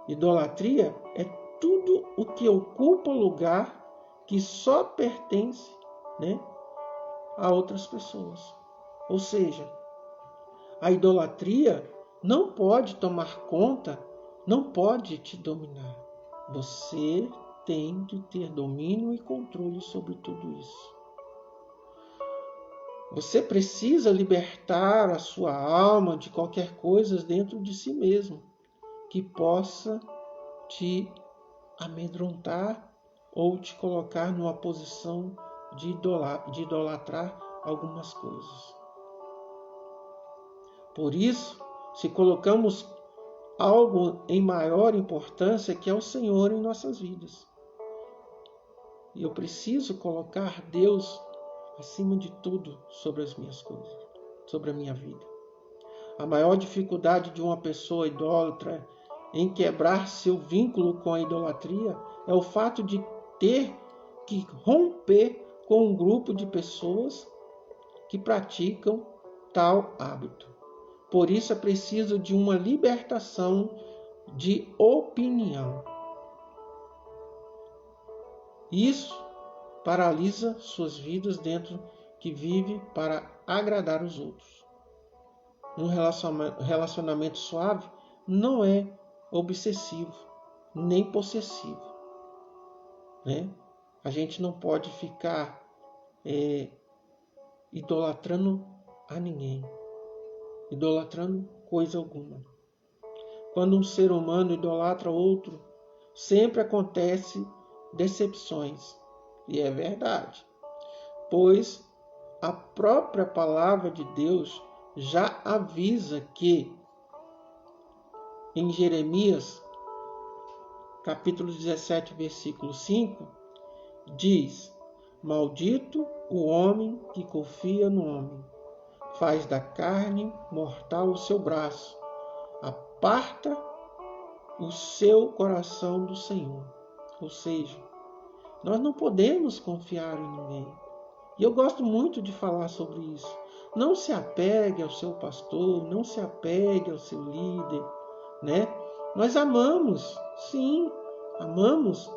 Idolatria é tudo o que ocupa lugar que só pertence, a outras pessoas. Ou seja, a idolatria não pode tomar conta, não pode te dominar. Você tem que ter domínio e controle sobre tudo isso. Você precisa libertar a sua alma de qualquer coisa dentro de si mesmo que possa te amedrontar ou te colocar numa posição de idolatrar algumas coisas. Por isso, se colocamos algo em maior importância, que é o Senhor em nossas vidas. E eu preciso colocar Deus acima de tudo sobre as minhas coisas, sobre a minha vida. A maior dificuldade de uma pessoa idólatra em quebrar seu vínculo com a idolatria é o fato de ter que romper com um grupo de pessoas que praticam tal hábito. Por isso é preciso de uma libertação de opinião. Isso paralisa suas vidas dentro que vive para agradar os outros. Um relacionamento suave não é obsessivo, nem possessivo. A gente não pode ficar idolatrando a ninguém, idolatrando coisa alguma. Quando um ser humano idolatra outro, sempre acontece decepções. E é verdade, pois a própria palavra de Deus já avisa que em Jeremias, capítulo 17, versículo 5, diz: Maldito o homem que confia no homem, faz da carne mortal o seu braço, aparta o seu coração do Senhor. Ou seja, nós não podemos confiar em ninguém. E eu gosto muito de falar sobre isso. Não se apegue ao seu pastor, não se apegue ao seu líder, Nós amamos, sim, amamos,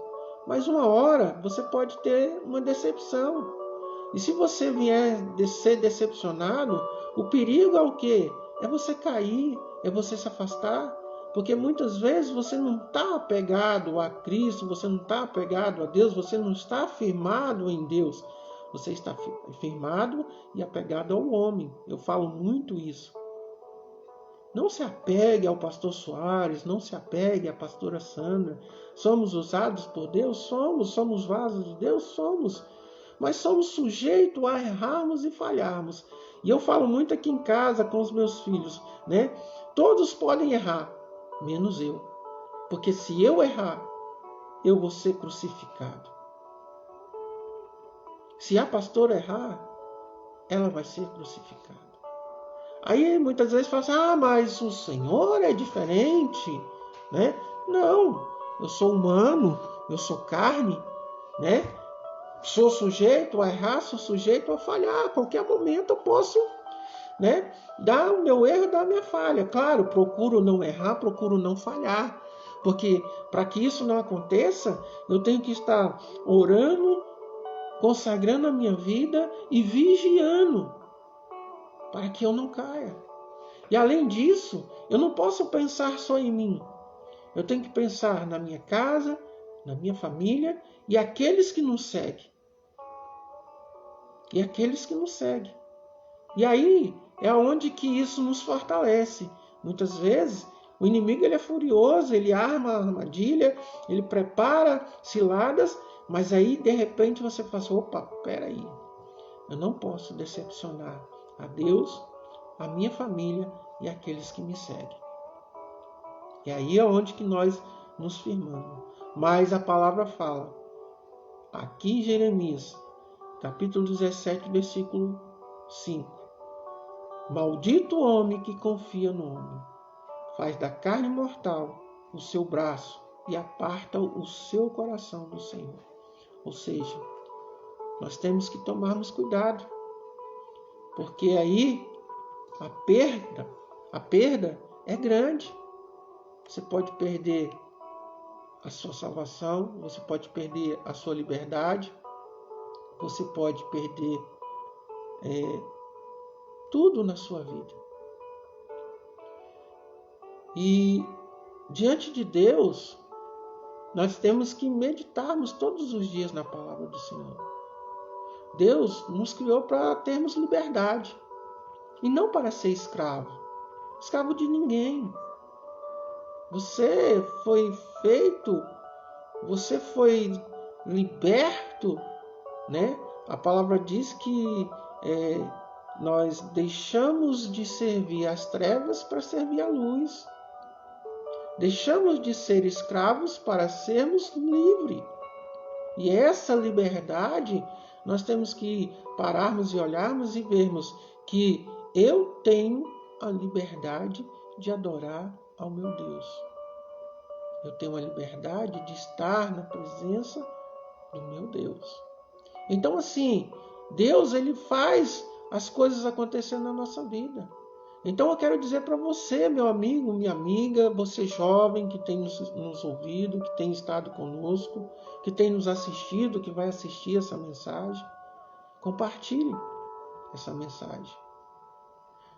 mas uma hora você pode ter uma decepção. E se você vier ser decepcionado, o perigo é o quê? É você cair, é você se afastar. Porque muitas vezes você não está apegado a Cristo, você não está apegado a Deus, você não está firmado em Deus. Você está firmado e apegado ao homem. Eu falo muito isso. Não se apegue ao pastor Soares, não se apegue à pastora Sandra. Somos usados por Deus? Somos vasos de Deus? Somos. Mas somos sujeitos a errarmos e falharmos. E eu falo muito aqui em casa com os meus filhos, Todos podem errar, menos eu. Porque se eu errar, eu vou ser crucificado. Se a pastora errar, ela vai ser crucificada. Aí muitas vezes fala assim, mas o Senhor é diferente, Não, eu sou humano, eu sou carne, Sou sujeito a errar, sou sujeito a falhar. A qualquer momento eu posso, dar o meu erro, dar a minha falha. Claro, procuro não errar, procuro não falhar. Porque para que isso não aconteça, eu tenho que estar orando, consagrando a minha vida e vigiando para que eu não caia. E além disso, eu não posso pensar só em mim. Eu tenho que pensar na minha casa, na minha família e aqueles que nos seguem. E aqueles que nos seguem. E aí é onde que isso nos fortalece. Muitas vezes o inimigo ele é furioso, ele arma a armadilha, ele prepara ciladas, mas aí de repente você fala assim, opa, peraí, eu não posso decepcionar a Deus, a minha família e aqueles que me seguem. E aí é onde que nós nos firmamos. Mas a palavra fala, aqui em Jeremias, capítulo 17, versículo 5. Maldito o homem que confia no homem, faz da carne mortal o seu braço e aparta o seu coração do Senhor. Ou seja, nós temos que tomarmos cuidado, porque aí a perda é grande. Você pode perder a sua salvação, você pode perder a sua liberdade, você pode perder tudo na sua vida. E diante de Deus, nós temos que meditarmos todos os dias na palavra do Senhor. Deus nos criou para termos liberdade e não para ser escravo de ninguém. Você foi feito, você foi liberto, né? A palavra diz que nós deixamos de servir às trevas para servir à luz. Deixamos de ser escravos para sermos livres. E essa liberdade, nós temos que pararmos e olharmos e vermos que eu tenho a liberdade de adorar ao meu Deus. Eu tenho a liberdade de estar na presença do meu Deus. Então, assim, Deus ele faz as coisas acontecerem na nossa vida. Então eu quero dizer para você, meu amigo, minha amiga, você jovem que tem nos ouvido, que tem estado conosco, que tem nos assistido, que vai assistir essa mensagem, compartilhe essa mensagem.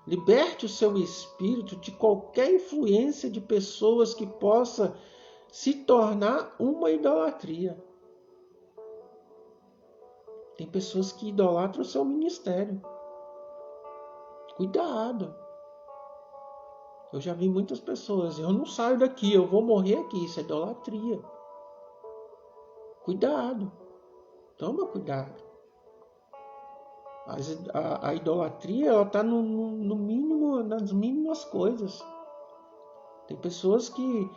Liberte o seu espírito de qualquer influência de pessoas que possa se tornar uma idolatria. Tem pessoas que idolatram o seu ministério. Cuidado. Eu já vi muitas pessoas, eu não saio daqui, eu vou morrer aqui, isso é idolatria. Cuidado. Toma cuidado. A idolatria ela está no mínimo, nas mínimas coisas. Tem pessoas que,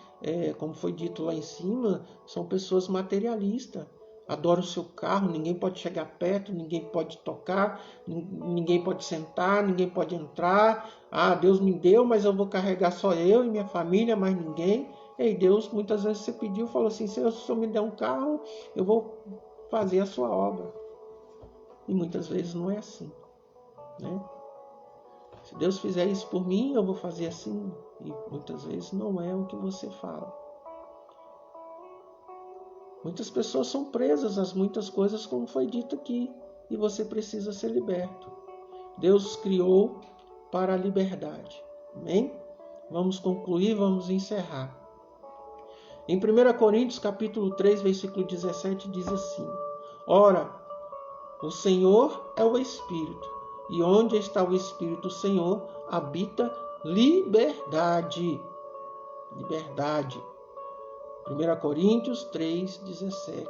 como foi dito lá em cima, são pessoas materialistas. Adoram o seu carro, ninguém pode chegar perto, ninguém pode tocar, ninguém pode sentar, ninguém pode entrar. Ah, Deus me deu, mas eu vou carregar só eu e minha família, mais ninguém. E Deus, muitas vezes você pediu, falou assim, se o Senhor me der um carro, eu vou fazer a sua obra. E muitas vezes não é assim, né? Se Deus fizer isso por mim, eu vou fazer assim. E muitas vezes não é o que você fala. Muitas pessoas são presas a muitas coisas, como foi dito aqui, e você precisa ser liberto. Deus criou para a liberdade. Amém? Vamos concluir, vamos encerrar. Em 1 Coríntios, capítulo 3, versículo 17, diz assim: Ora, o Senhor é o Espírito, e onde está o Espírito do Senhor, habita liberdade. Liberdade. 1 Coríntios 3,17.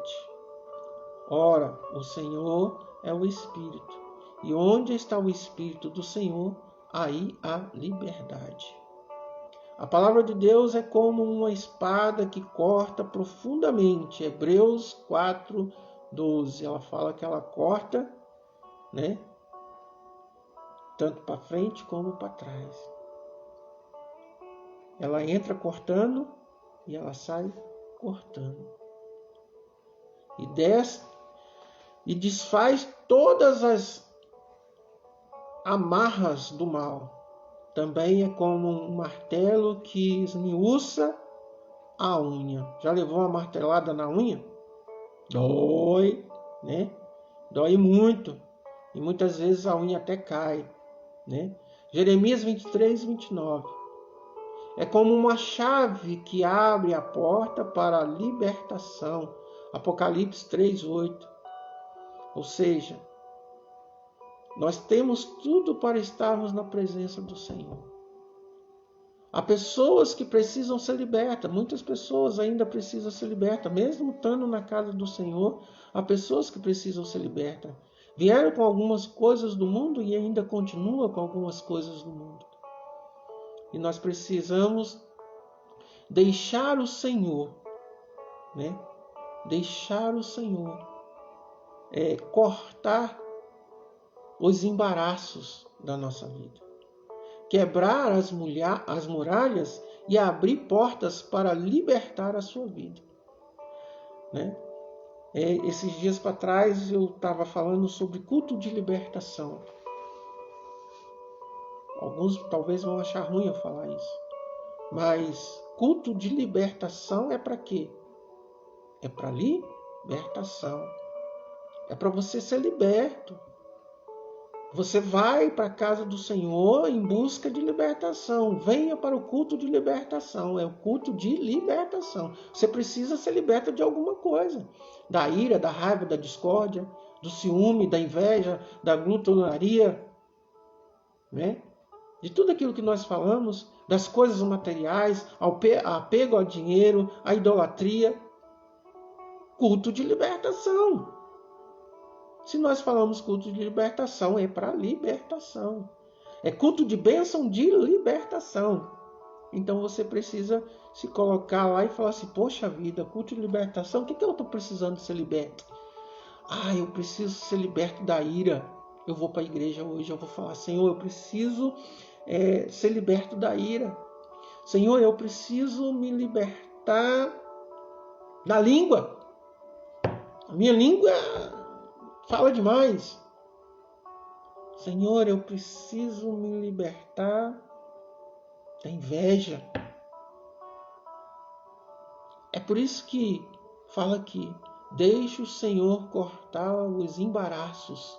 Ora, o Senhor é o Espírito, e onde está o Espírito do Senhor, aí há liberdade. A palavra de Deus é como uma espada que corta profundamente. Hebreus 4:12. Ela fala que ela corta, né? Tanto para frente como para trás. Ela entra cortando e ela sai cortando. E desfaz todas as amarras do mal. Também é como um martelo que esmiuça a unha. Já levou uma martelada na unha? Dói, né? Dói muito. E muitas vezes a unha até cai, né? Jeremias 23:29. É como uma chave que abre a porta para a libertação. Apocalipse 3:8. Ou seja, nós temos tudo para estarmos na presença do Senhor. Há pessoas que precisam ser libertas. Muitas pessoas ainda precisam ser libertas. Mesmo estando na casa do Senhor, há pessoas que precisam ser libertas. Vieram com algumas coisas do mundo e ainda continuam com algumas coisas do mundo. E nós precisamos deixar o Senhor, né? Deixar o Senhor cortar os embaraços da nossa vida. Quebrar as muralhas e abrir portas para libertar a sua vida. Né? Esses dias para trás eu estava falando sobre culto de libertação. Alguns talvez vão achar ruim eu falar isso. Mas culto de libertação é para quê? É para libertação. É para você ser liberto. Você vai para a casa do Senhor em busca de libertação. Venha para o culto de libertação. É o culto de libertação. Você precisa ser liberto de alguma coisa. Da ira, da raiva, da discórdia, do ciúme, da inveja, da glutonaria. Né? De tudo aquilo que nós falamos, das coisas materiais, apego ao dinheiro, a idolatria. Culto de libertação. Se nós falamos culto de libertação, é para libertação. É culto de bênção de libertação. Então você precisa se colocar lá e falar assim, poxa vida, culto de libertação, o que eu estou precisando ser liberto? Eu preciso ser liberto da ira. Eu vou para a igreja hoje, eu vou falar, Senhor, eu preciso ser liberto da ira. Senhor, eu preciso me libertar da língua. A minha língua fala demais. Senhor, eu preciso me libertar da inveja. É por isso que fala aqui, deixe o Senhor cortar os embaraços,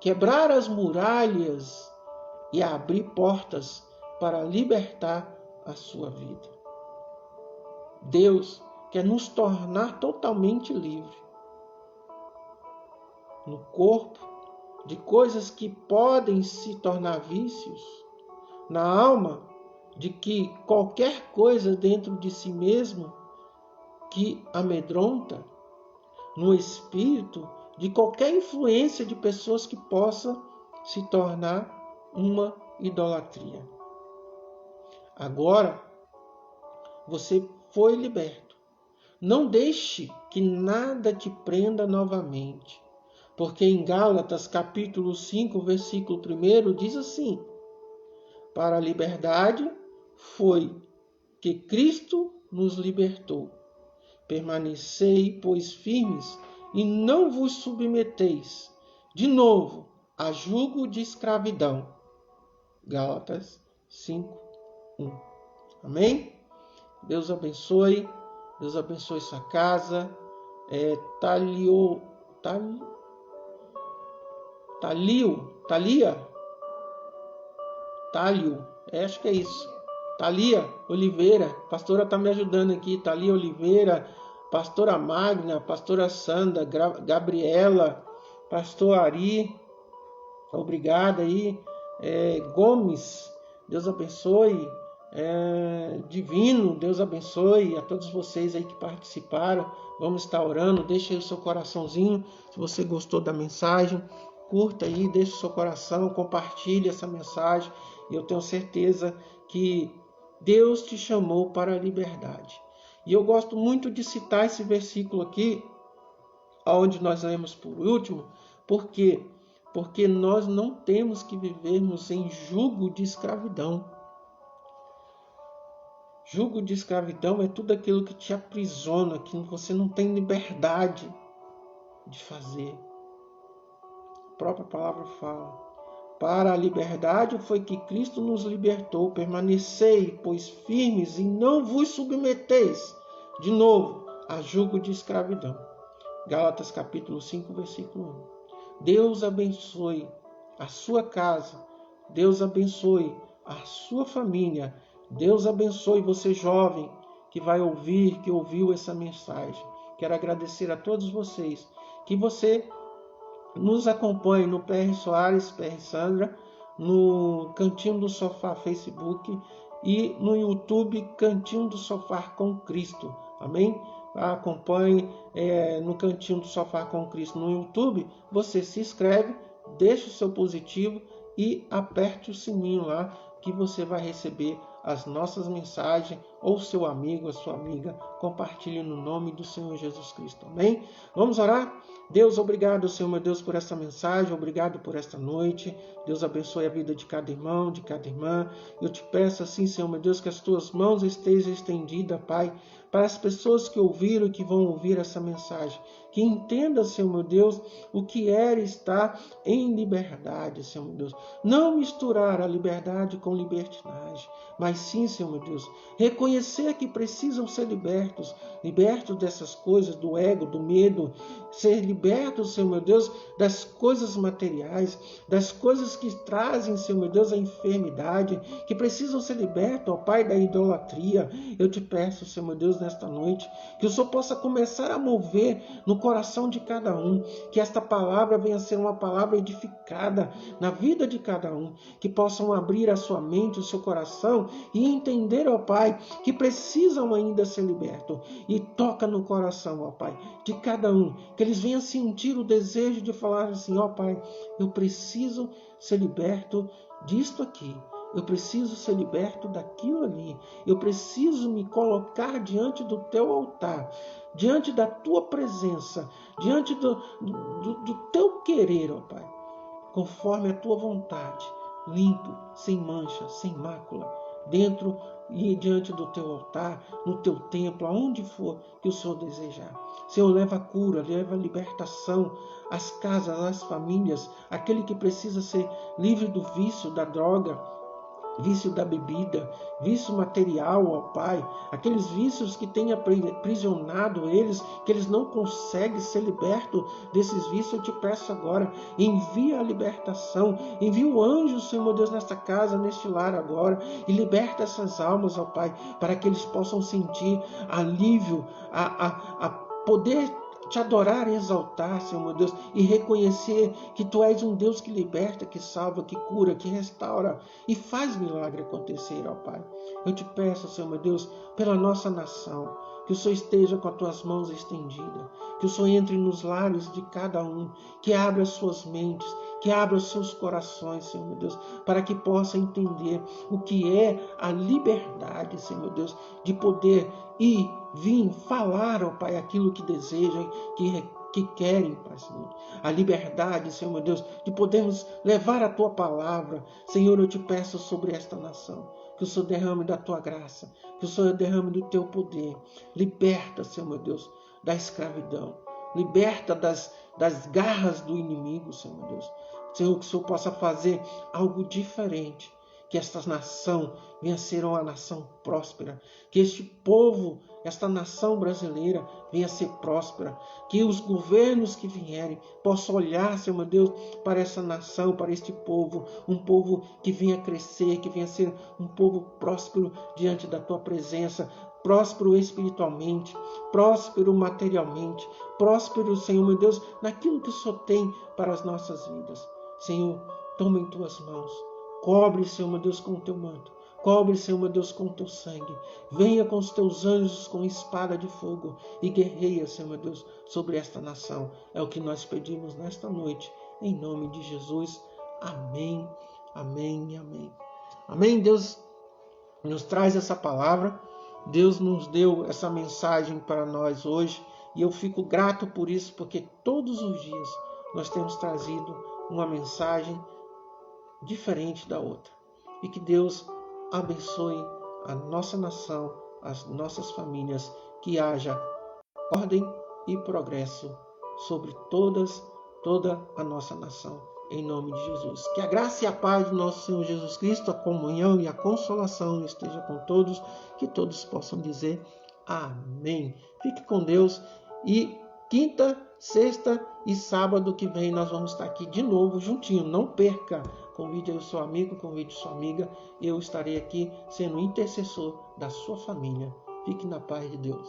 quebrar as muralhas e abrir portas para libertar a sua vida. Deus quer nos tornar totalmente livres. No corpo, de coisas que podem se tornar vícios, na alma, de que qualquer coisa dentro de si mesmo que amedronta, no espírito, de qualquer influência de pessoas que possa se tornar uma idolatria. Agora, você foi liberto. Não deixe que nada te prenda novamente. Porque em Gálatas capítulo 5, versículo 1, diz assim, para a liberdade foi que Cristo nos libertou. Permanecei, pois, firmes e não vos submeteis, de novo, a jugo de escravidão. Gálatas 5, 1. Amém? Deus abençoe sua casa. Talio, acho que é isso. Thalia Oliveira, pastora está me ajudando aqui. Thalia Oliveira, pastora Magna, pastora Sandra, Gabriela, pastor Ari, obrigado aí. Gomes, Deus abençoe. Divino, Deus abençoe a todos vocês aí que participaram. Vamos estar orando. Deixa aí o seu coraçãozinho se você gostou da mensagem. Curta aí, deixa o seu coração, compartilhe essa mensagem. E eu tenho certeza que Deus te chamou para a liberdade. E eu gosto muito de citar esse versículo aqui, onde nós lemos por último, porque nós não temos que vivermos em jugo de escravidão. Jugo de escravidão é tudo aquilo que te aprisiona, que você não tem liberdade de fazer. A própria palavra fala. Para a liberdade foi que Cristo nos libertou. Permanecei, pois, firmes e não vos submeteis, de novo, a jugo de escravidão. Gálatas capítulo 5, versículo 1. Deus abençoe a sua casa. Deus abençoe a sua família. Deus abençoe você, jovem, que vai ouvir, que ouviu essa mensagem. Quero agradecer a todos vocês, que você nos acompanhe no PR Soares, PR Sandra, no Cantinho do Sofá Facebook e no YouTube Cantinho do Sofá com Cristo. Amém? Acompanhe no Cantinho do Sofá com Cristo no YouTube. Você se inscreve, deixa o seu positivo e aperte o sininho lá que você vai receber as nossas mensagens, ou seu amigo, a sua amiga, compartilhe no nome do Senhor Jesus Cristo. Amém? Vamos orar? Deus, obrigado, Senhor meu Deus, por essa mensagem, obrigado por esta noite. Deus abençoe a vida de cada irmão, de cada irmã. Eu te peço assim, Senhor meu Deus, que as tuas mãos estejam estendidas, Pai, para as pessoas que ouviram e que vão ouvir essa mensagem. Que entenda, Senhor meu Deus, o que é estar em liberdade, Senhor meu Deus. Não misturar a liberdade com libertinagem, mas sim, Senhor meu Deus, reconhecer que precisam ser libertos dessas coisas, do ego, do medo, ser libertos, Senhor meu Deus, das coisas materiais, das coisas que trazem, Senhor meu Deus, a enfermidade, que precisam ser libertos, ó Pai, da idolatria. Eu te peço, Senhor meu Deus, nesta noite, que o Senhor possa começar a mover no coração de cada um, que esta palavra venha a ser uma palavra edificada na vida de cada um, que possam abrir a sua mente, o seu coração e entender, ó Pai, que precisam ainda ser libertos. E toca no coração, ó Pai, de cada um, que eles venham sentir o desejo de falar assim, ó Pai, eu preciso ser liberto disto aqui. Eu preciso ser liberto daquilo ali. Eu preciso me colocar diante do teu altar, diante da tua presença, diante do teu querer, ó Pai, conforme a tua vontade, limpo, sem mancha, sem mácula, dentro e diante do teu altar, no teu templo, aonde for que o Senhor desejar. Senhor, leva a cura, leva a libertação, às casas, às famílias, aquele que precisa ser livre do vício, da droga, vício da bebida, vício material, ó Pai, aqueles vícios que têm aprisionado eles, que eles não conseguem ser libertos desses vícios. Eu te peço agora, envia a libertação, envia o anjo, Senhor meu Deus, nesta casa, neste lar agora, e liberta essas almas, ó Pai, para que eles possam sentir alívio, a poder te adorar e exaltar, Senhor meu Deus, e reconhecer que Tu és um Deus que liberta, que salva, que cura, que restaura e faz milagre acontecer, ó Pai. Eu te peço, Senhor meu Deus, pela nossa nação, que o Senhor esteja com as Tuas mãos estendidas, que o Senhor entre nos lares de cada um, que abra as suas mentes, que abra os seus corações, Senhor meu Deus, para que possa entender o que é a liberdade, Senhor meu Deus, de poder ir, vir, falar, ó Pai, aquilo que desejam, que querem, Pai, Senhor. A liberdade, Senhor meu Deus, de podermos levar a Tua palavra. Senhor, eu te peço sobre esta nação, que o Senhor derrame da Tua graça, que o Senhor derrame do Teu poder. Liberta, Senhor meu Deus, da escravidão. Liberta das garras do inimigo, Senhor meu Deus. Senhor, que o Senhor possa fazer algo diferente. Que esta nação venha a ser uma nação próspera. Que este povo, esta nação brasileira, venha a ser próspera. Que os governos que vierem possam olhar, Senhor meu Deus, para essa nação, para este povo. Um povo que venha a crescer, que venha a ser um povo próspero diante da Tua presença. Próspero espiritualmente, próspero materialmente, próspero, Senhor meu Deus, naquilo que o Senhor tem para as nossas vidas. Senhor, toma em Tuas mãos. Cobre, Senhor meu Deus, com o Teu manto. Cobre, Senhor meu Deus, com o Teu sangue. Venha com os Teus anjos com espada de fogo e guerreia, Senhor meu Deus, sobre esta nação. É o que nós pedimos nesta noite, em nome de Jesus. Amém, amém e amém. Amém. Deus nos traz essa palavra. Deus nos deu essa mensagem para nós hoje. E eu fico grato por isso, porque todos os dias nós temos trazido uma mensagem diferente da outra. E que Deus abençoe a nossa nação, as nossas famílias, que haja ordem e progresso sobre toda a nossa nação, em nome de Jesus. Que a graça e a paz do nosso Senhor Jesus Cristo, a comunhão e a consolação esteja com todos, que todos possam dizer amém. Fique com Deus e quinta, sexta e sábado que vem nós vamos estar aqui de novo juntinho. Não perca. Convide aí o seu amigo, convide sua amiga. Eu estarei aqui sendo intercessor da sua família. Fique na paz de Deus.